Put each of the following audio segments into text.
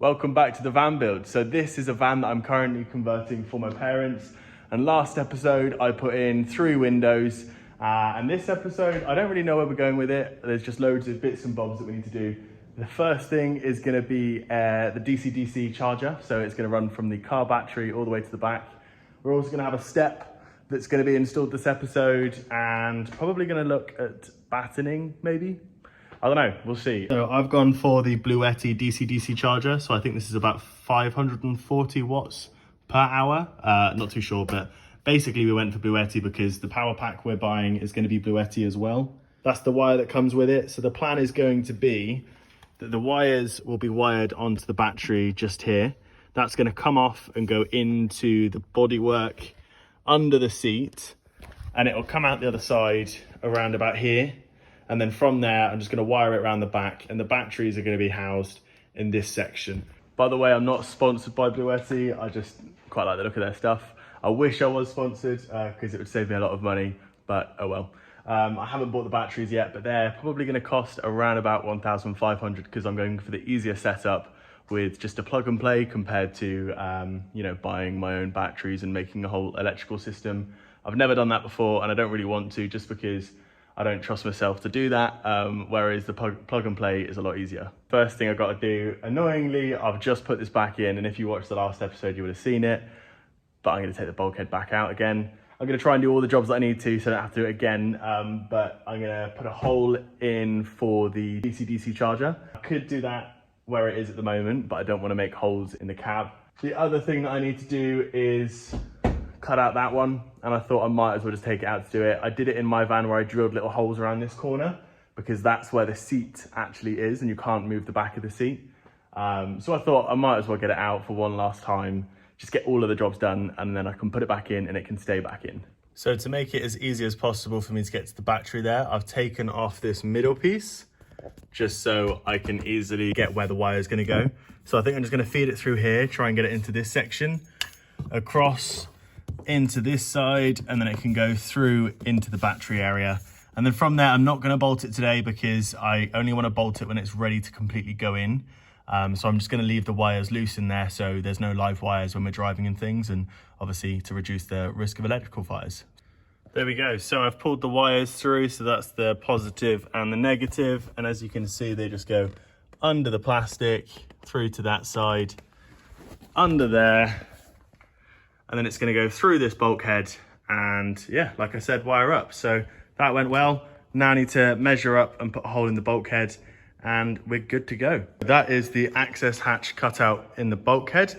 Welcome back to the van build. So this is a van that I'm currently converting for my parents. And last episode I put in 3 windows. And this episode, I don't really know where we're going with it. There's just loads of bits and bobs that we need to do. The first thing is gonna be the DC-DC charger. So it's gonna run from the car battery all the way to the back. We're also gonna have a step that's gonna be installed this episode and probably gonna look at battening maybe. I don't know, we'll see. So I've gone for the Bluetti DC-DC charger. So I think this is about 540 watts per hour. Not too sure, but basically we went for Bluetti because the power pack we're buying is going to be Bluetti as well. That's the wire that comes with it. So the plan is going to be that the wires will be wired onto the battery just here. That's going to come off and go into the bodywork under the seat, and it'll come out the other side around about here. And then from there, I'm just going to wire it around the back, and the batteries are going to be housed in this section. By the way, I'm not sponsored by Bluetti. I just quite like the look of their stuff. I wish I was sponsored because it would save me a lot of money, but oh well. I haven't bought the batteries yet, but they're probably going to cost around about 1,500 because I'm going for the easier setup with just a plug and play compared to buying my own batteries and making a whole electrical system. I've never done that before, and I don't really want to, just because I don't trust myself to do that, whereas the plug and play is a lot easier. First thing I've got to do, annoyingly, I've just put this back in, and if you watched the last episode, you would have seen it, but I'm gonna take the bulkhead back out again. I'm gonna try and do all the jobs that I need to so I don't have to do it again, but I'm gonna put a hole in for the DC-DC charger. I could do that where it is at the moment, but I don't wanna make holes in the cab. The other thing that I need to do is cut out that one, and I thought I might as well just take it out to do it. I did it in my van where I drilled little holes around this corner because that's where the seat actually is and you can't move the back of the seat. So I thought I might as well get it out for one last time, just get all of the jobs done, and then I can put it back in and it can stay back in. So to make it as easy as possible for me to get to the battery there, I've taken off this middle piece just so I can easily get where the wire is going to go. So I think I'm just going to feed it through here, try and get it into this section, across into this side, and then it can go through into the battery area. And then from there, I'm not going to bolt it today because I only want to bolt it when it's ready to completely go in. So I'm just going to leave the wires loose in there so there's no live wires when we're driving and things, and obviously to reduce the risk of electrical fires. There we go. So I've pulled the wires through, so that's the positive and the negative, and as you can see, they just go under the plastic, through to that side, under there, and then it's going to go through this bulkhead and, yeah, like I said, wire up. So that went well. Now I need to measure up and put a hole in the bulkhead and we're good to go. That is the access hatch cut out in the bulkhead.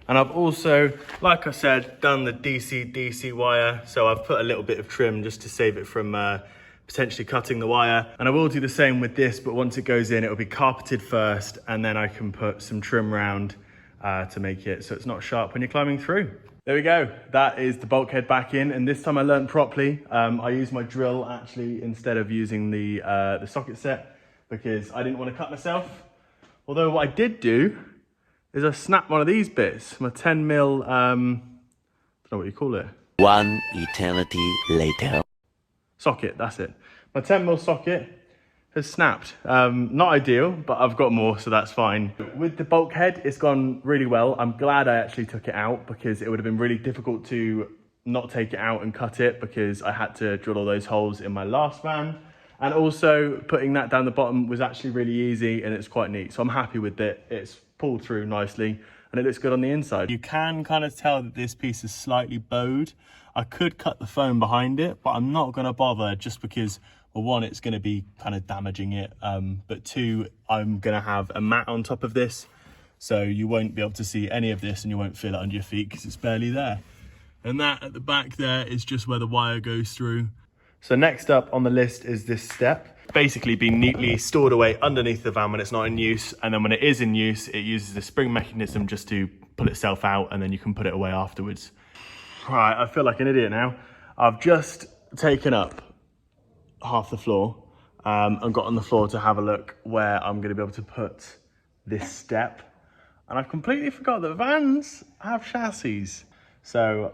And I've also, like I said, done the DC-DC wire. So I've put a little bit of trim just to save it from potentially cutting the wire. And I will do the same with this, but once it goes in, it'll be carpeted first, and then I can put some trim round to make it so it's not sharp when you're climbing through. There we go. That is the bulkhead back in, and this time I learned properly. I used my drill actually instead of using the socket set because I didn't want to cut myself. Although what I did do is I snapped one of these bits, my 10mm, I don't know what you call it. One eternity later. Socket, that's it. My 10mm socket has snapped. Not ideal, but I've got more, so that's fine. With the bulkhead, it's gone really well. I'm glad I actually took it out because it would have been really difficult to not take it out and cut it because I had to drill all those holes in my last van. And also putting that down the bottom was actually really easy and it's quite neat. So I'm happy with it. It's pulled through nicely and it looks good on the inside. You can kind of tell that this piece is slightly bowed. I could cut the foam behind it, but I'm not gonna bother just because, well, one, it's going to be kind of damaging it, but two, I'm going to have a mat on top of this, so you won't be able to see any of this and you won't feel it under your feet because it's barely there. And that at the back there is just where the wire goes through. So next up on the list is this step. Basically being neatly stored away underneath the van when it's not in use, and then when it is in use, it uses the spring mechanism just to pull itself out, and then you can put it away afterwards. Right, I feel like an idiot now. I've just taken up half the floor and got on the floor to have a look where I'm going to be able to put this step, and I've completely forgot that vans have chassis, so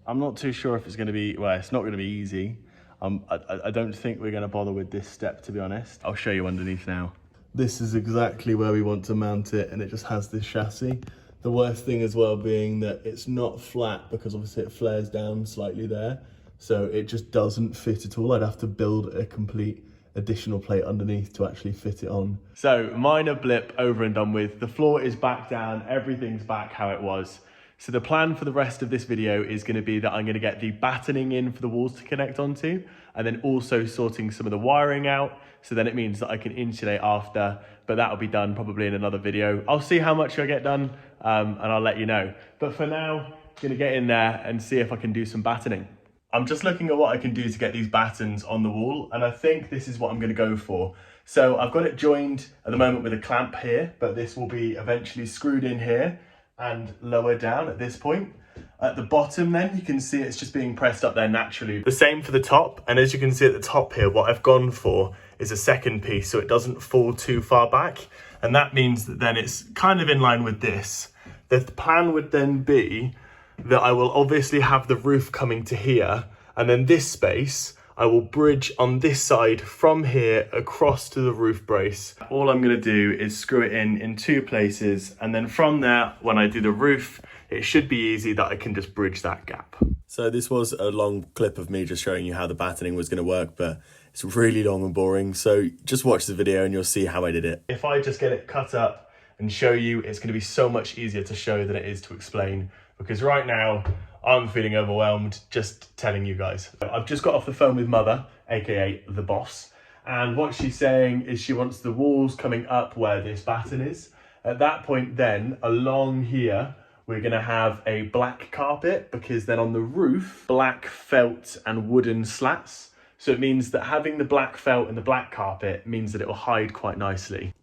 I'm not too sure if it's going to be, well, it's not going to be easy. I don't think we're going to bother with this step, to be honest. I'll show you underneath now. this is exactly where we want to mount it, and it just has this chassis. The worst thing as well being that it's not flat, because obviously it flares down slightly there. So it just doesn't fit at all. I'd have to build a complete additional plate underneath to actually fit it on. So minor blip over and done with. The floor is back down, everything's back how it was. So the plan for the rest of this video is going to be that I'm going to get the battening in for the walls to connect onto, and then also sorting some of the wiring out. So then it means that I can insulate after, but that'll be done probably in another video. I'll see how much I get done and I'll let you know. But for now, I'm going to get in there and see if I can do some battening. I'm just looking at what I can do to get these battens on the wall, and I think this is what I'm going to go for. So I've got it joined at the moment with a clamp here, but this will be eventually screwed in here and lower down at this point. At the bottom then, you can see it's just being pressed up there naturally. The same for the top, and as you can see at the top here, what I've gone for is a second piece so it doesn't fall too far back, and that means that then it's kind of in line with this. The plan would then be that I will obviously have the roof coming to here, and then this space I will bridge on this side from here across to the roof brace. All I'm going to do is screw it in 2 places, and then from there, when I do the roof, it should be easy that I can just bridge that gap. So this was a long clip of me just showing you how the battening was going to work, but it's really long and boring. So just watch the video and you'll see how I did it. If I just get it cut up and show you, it's going to be so much easier to show than it is to explain, because right now I'm feeling overwhelmed just telling you guys. I've just got off the phone with Mother, aka the boss, and what she's saying is she wants the walls coming up where this batten is. At that point then, along here, we're going to have a black carpet, because then on the roof, black felt and wooden slats. So it means that having the black felt and the black carpet means that it will hide quite nicely.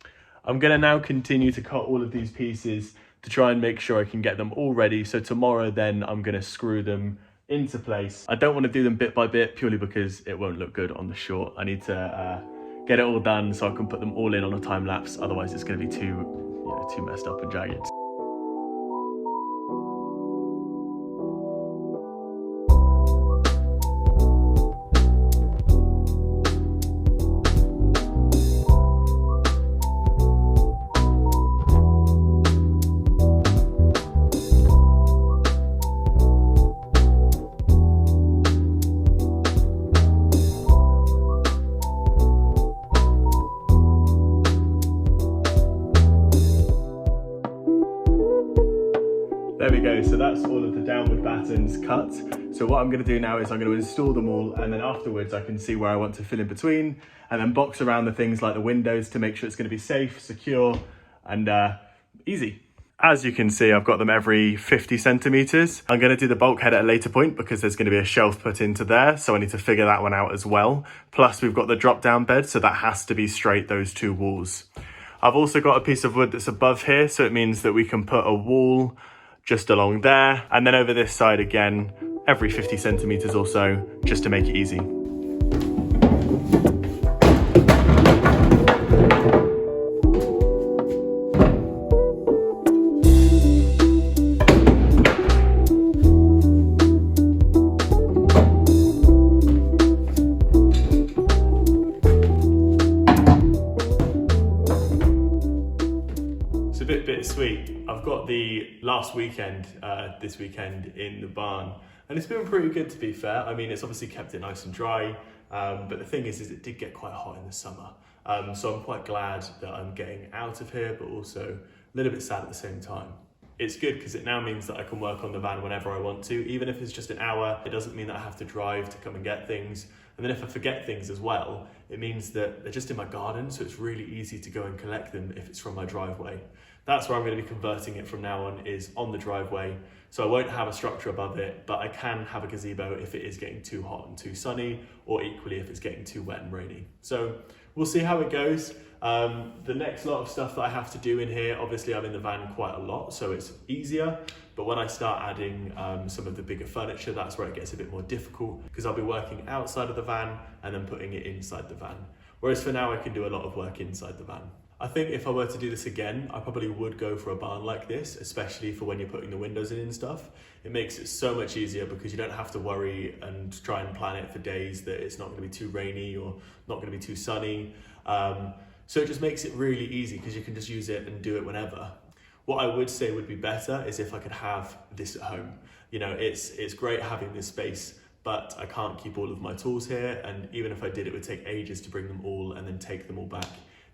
I'm going to now continue to cut all of these pieces to try and make sure I can get them all ready. So tomorrow then I'm going to screw them into place. I don't want to do them bit by bit purely because it won't look good on the short. I need to get it all done so I can put them all in on a time lapse. Otherwise it's going to be too messed up and jagged. There we go, so that's all of the downward battens cut. So what I'm going to do now is I'm going to install them all, and then afterwards I can see where I want to fill in between, and then box around the things like the windows to make sure it's going to be safe, secure, and easy. As you can see, I've got them every 50 centimeters. I'm going to do the bulkhead at a later point because there's going to be a shelf put into there, so I need to figure that one out as well. Plus we've got the drop down bed, so that has to be straight, those 2 walls. I've also got a piece of wood that's above here, so it means that we can put a wall just along there, and then over this side again, every 50 centimeters or so, just to make it easy. Bittersweet. I've got the last weekend, this weekend in the barn, and it's been pretty good to be fair. I mean, it's obviously kept it nice and dry, but the thing is it did get quite hot in the summer. So I'm quite glad that I'm getting out of here, but also a little bit sad at the same time. It's good because it now means that I can work on the van whenever I want to, even if it's just an hour. It doesn't mean that I have to drive to come and get things. And then if I forget things as well, it means that they're just in my garden, so it's really easy to go and collect them if it's from my driveway. That's where I'm going to be converting it from now on, is on the driveway. So I won't have a structure above it, but I can have a gazebo if it is getting too hot and too sunny, or equally if it's getting too wet and rainy. So we'll see how it goes. The next lot of stuff that I have to do in here, obviously I'm in the van quite a lot, so it's easier. But when I start adding some of the bigger furniture, that's where it gets a bit more difficult, because I'll be working outside of the van and then putting it inside the van. Whereas for now, I can do a lot of work inside the van. I think if I were to do this again, I probably would go for a barn like this, especially for when you're putting the windows in and stuff. It makes it so much easier because you don't have to worry and try and plan it for days that it's not going to be too rainy or not going to be too sunny. So it just makes it really easy because you can just use it and do it whenever. What I would say would be better is if I could have this at home. You know, it's great having this space, but I can't keep all of my tools here, and even if I did, it would take ages to bring them all and then take them all back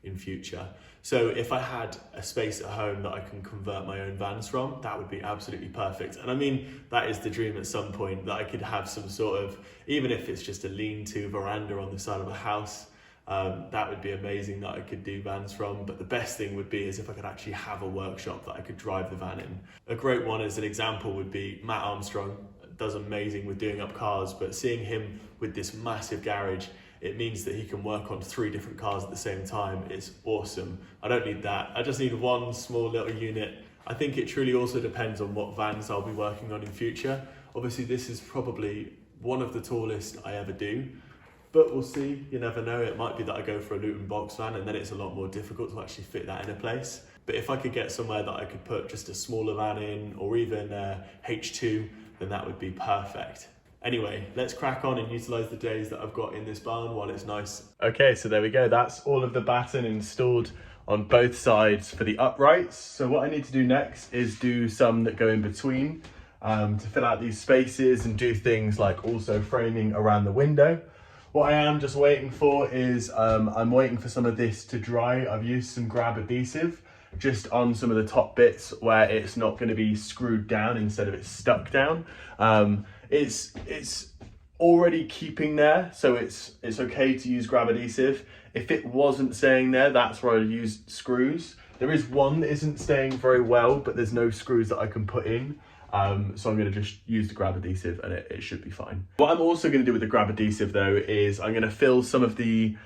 in future. So if I had a space at home that I can convert my own vans from, that would be absolutely perfect. And I mean, that is the dream at some point, that I could have some sort of, even if it's just a lean-to veranda on the side of a house, that would be amazing that I could do vans from. But the best thing would be is if I could actually have a workshop that I could drive the van in. A great one as an example would be Matt Armstrong. Does amazing with doing up cars, but seeing him with this massive garage, it means that he can work on 3 different cars at the same time. It's awesome. I don't need that. I just need one small little unit. I think it truly also depends on what vans I'll be working on in future. Obviously, this is probably one of the tallest I ever do, but we'll see. You never know. It might be that I go for a Luton box van and then it's a lot more difficult to actually fit that in a place. But if I could get somewhere that I could put just a smaller van in, or even H2, then that would be perfect. Anyway, let's crack on and utilize the days that I've got in this barn while it's nice. Okay, so there we go. That's all of the batten installed on both sides for the uprights. So what I need to do next is do some that go in between to fill out these spaces and do things like also framing around the window. What I am just waiting for is I'm waiting for some of this to dry. I've used some grab adhesive just on some of the top bits where it's not going to be screwed down instead of it's stuck down. It's already keeping there, so it's okay to use grab adhesive. If it wasn't staying there, that's where I'd use screws. There is one that isn't staying very well, but there's no screws that I can put in. So I'm going to just use the grab adhesive and it should be fine. What I'm also going to do with the grab adhesive though is I'm going to fill some of the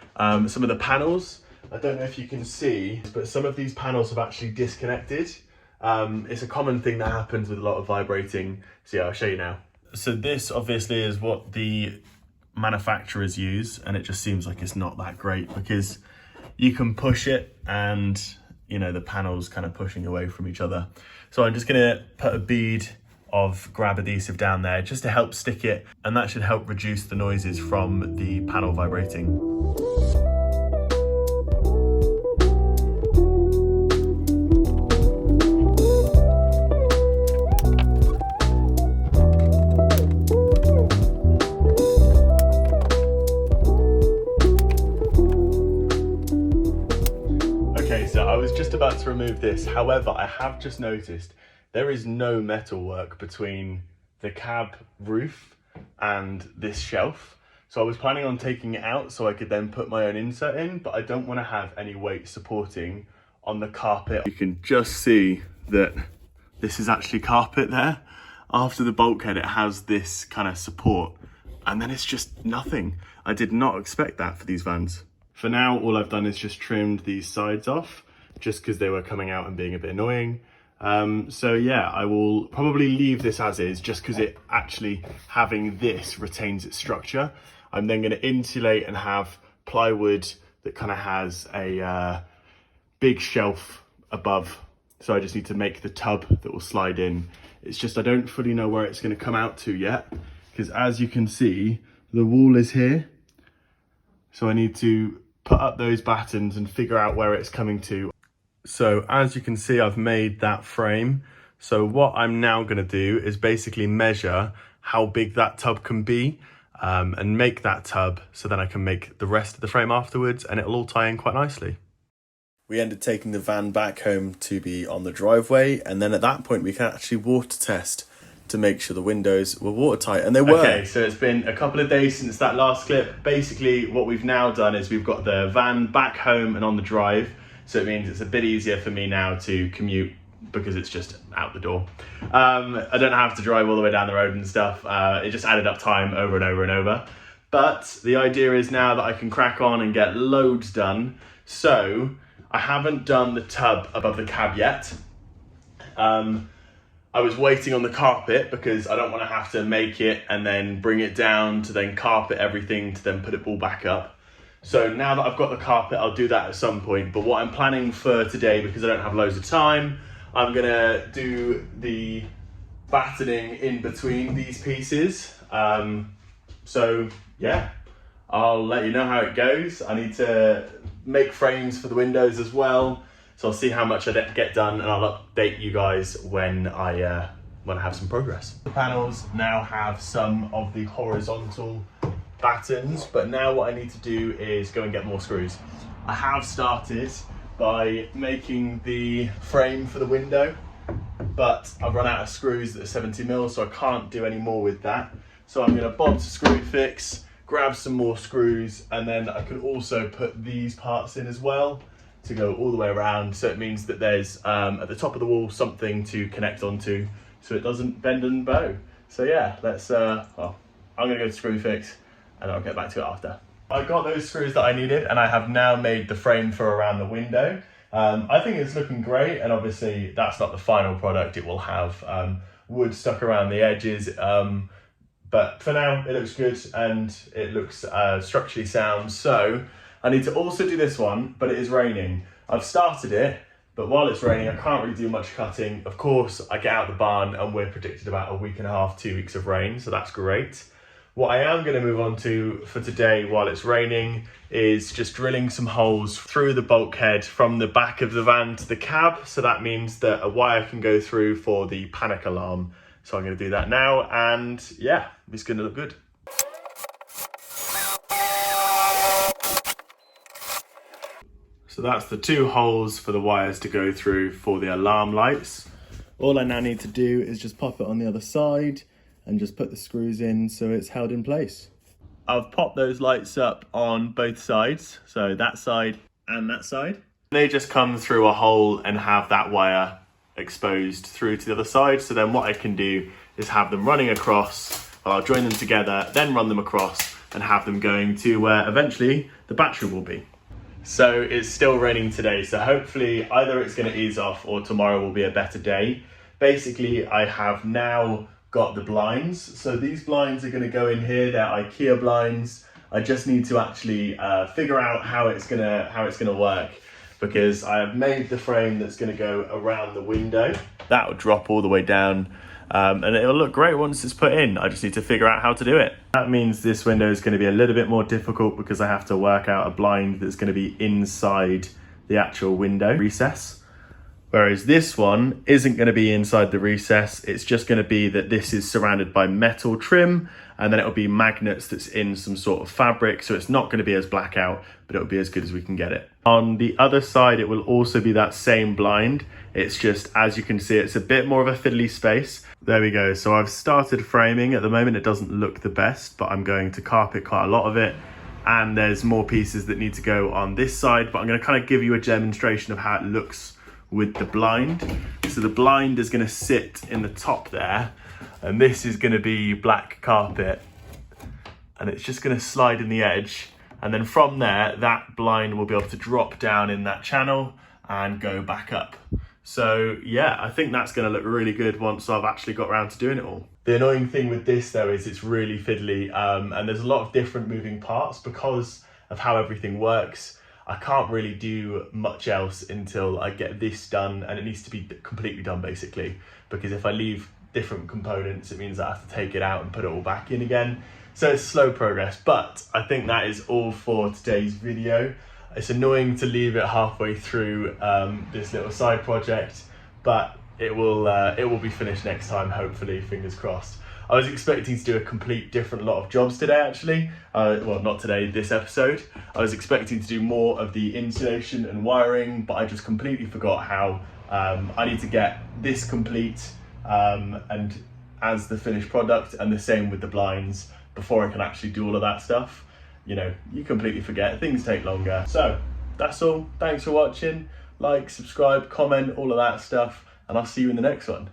panels. I don't know if you can see, but some of these panels have actually disconnected. It's a common thing that happens with a lot of vibrating. So yeah, I'll show you now. So this obviously is what the manufacturers use, and it just seems like it's not that great because you can push it and you know the panels kind of pushing away from each other. So I'm just gonna put a bead of grab adhesive down there just to help stick it, and that should help reduce the noises from the panel vibrating. About to remove this, however, I have just noticed there is no metal work between the cab roof and this shelf. So I was planning on taking it out so I could then put my own insert in, but I don't want to have any weight supporting on the carpet. You can just see that this is actually carpet there. After the bulkhead, it has this kind of support, and then it's just nothing. I did not expect that for these vans. For now, all I've done is just trimmed these sides off, just because they were coming out and being a bit annoying. So yeah, I will probably leave this as is, just because it actually having this retains its structure. I'm then going to insulate and have plywood that kind of has a big shelf above. So I just need to make the tub that will slide in. It's just I don't fully know where it's going to come out to yet, because as you can see, the wall is here. So I need to put up those battens and figure out where it's coming to. So as you can see, I've made that frame. So what I'm now going to do is basically measure how big that tub can be and make that tub so then I can make the rest of the frame afterwards, and it'll all tie in quite nicely. We ended taking the van back home to be on the driveway, and then at that point we can actually water test to make sure the windows were watertight, and they were. Okay, so it's been a couple of days since that last clip. Basically what we've now done is we've got the van back home and on the drive. So it means it's a bit easier for me now to commute because it's just out the door. I don't have to drive all the way down the road and stuff. It just added up time over and over and over. But the idea is now that I can crack on and get loads done. So I haven't done the tub above the cab yet. I was waiting on the carpet because I don't want to have to make it and then bring it down to then carpet everything to then put it all back up. So now that I've got the carpet, I'll do that at some point. But what I'm planning for today, because I don't have loads of time, I'm gonna do the battening in between these pieces. So yeah, I'll let you know how it goes. I need to make frames for the windows as well, so I'll see how much I get done, and I'll update you guys when I have some progress. The panels now have some of the horizontal battens, but now what I need to do is go and get more screws. I have started by making the frame for the window, but I've run out of screws that are 70mm, so I can't do any more with that. So I'm gonna bob to Screw Fix, grab some more screws, and then I can also put these parts in as well to go all the way around. So it means that there's, at the top of the wall, something to connect onto so it doesn't bend and bow. So yeah, let's, well, I'm gonna go to Screw Fix and I'll get back to it after. I got those screws that I needed, and I have now made the frame for around the window. I think it's looking great, and obviously that's not the final product. It will have wood stuck around the edges, but for now it looks good and it looks structurally sound. So I need to also do this one, but it is raining. I've started it, but while it's raining I can't really do much cutting. Of course, I get out the barn and we're predicted about a week and a half, 2 weeks of rain, so that's great. What I am going to move on to for today while it's raining is just drilling some holes through the bulkhead from the back of the van to the cab. So that means that a wire can go through for the panic alarm. So I'm going to do that now, and yeah, it's going to look good. So that's the 2 holes for the wires to go through for the alarm lights. All I now need to do is just pop it on the other side and just put the screws in so it's held in place. I've popped those lights up on both sides, so that side and that side. They just come through a hole and have that wire exposed through to the other side. So then what I can do is have them running across, I'll join them together, then run them across and have them going to where eventually the battery will be. So it's still raining today, so hopefully either it's going to ease off or tomorrow will be a better day. Basically, I have now got the blinds. So these blinds are going to go in here. They're IKEA blinds. I just need to actually figure out how it's gonna work, because I have made the frame that's going to go around the window. That will drop all the way down, and it'll look great once it's put in. I just need to figure out how to do it. That means this window is going to be a little bit more difficult because I have to work out a blind that's going to be inside the actual window recess. Whereas this one isn't going to be inside the recess. It's just going to be that this is surrounded by metal trim, and then it'll be magnets that's in some sort of fabric. So it's not going to be as blackout, but it'll be as good as we can get it. On the other side, it will also be that same blind. It's just, as you can see, it's a bit more of a fiddly space. There we go. So I've started framing. At the moment, it doesn't look the best, but I'm going to carpet quite a lot of it. And there's more pieces that need to go on this side, but I'm going to kind of give you a demonstration of how it looks with the blind. So the blind is going to sit in the top there, and this is going to be black carpet, and it's just going to slide in the edge, and then from there that blind will be able to drop down in that channel and go back up. So yeah, I think that's going to look really good once I've actually got around to doing it all. The annoying thing with this though is it's really fiddly, and there's a lot of different moving parts because of how everything works. I can't really do much else until I get this done, and it needs to be completely done basically, because if I leave different components it means I have to take it out and put it all back in again. So it's slow progress, but I think that is all for today's video. It's annoying to leave it halfway through this little side project, but it will be finished next time, hopefully, fingers crossed. I was expecting to do a complete different lot of jobs today actually. Well, not today, this episode. I was expecting to do more of the insulation and wiring, but I just completely forgot how I need to get this complete and as the finished product, and the same with the blinds before I can actually do all of that stuff. You know, you completely forget, things take longer. So that's all. Thanks for watching. Like, subscribe, comment, all of that stuff, and I'll see you in the next one.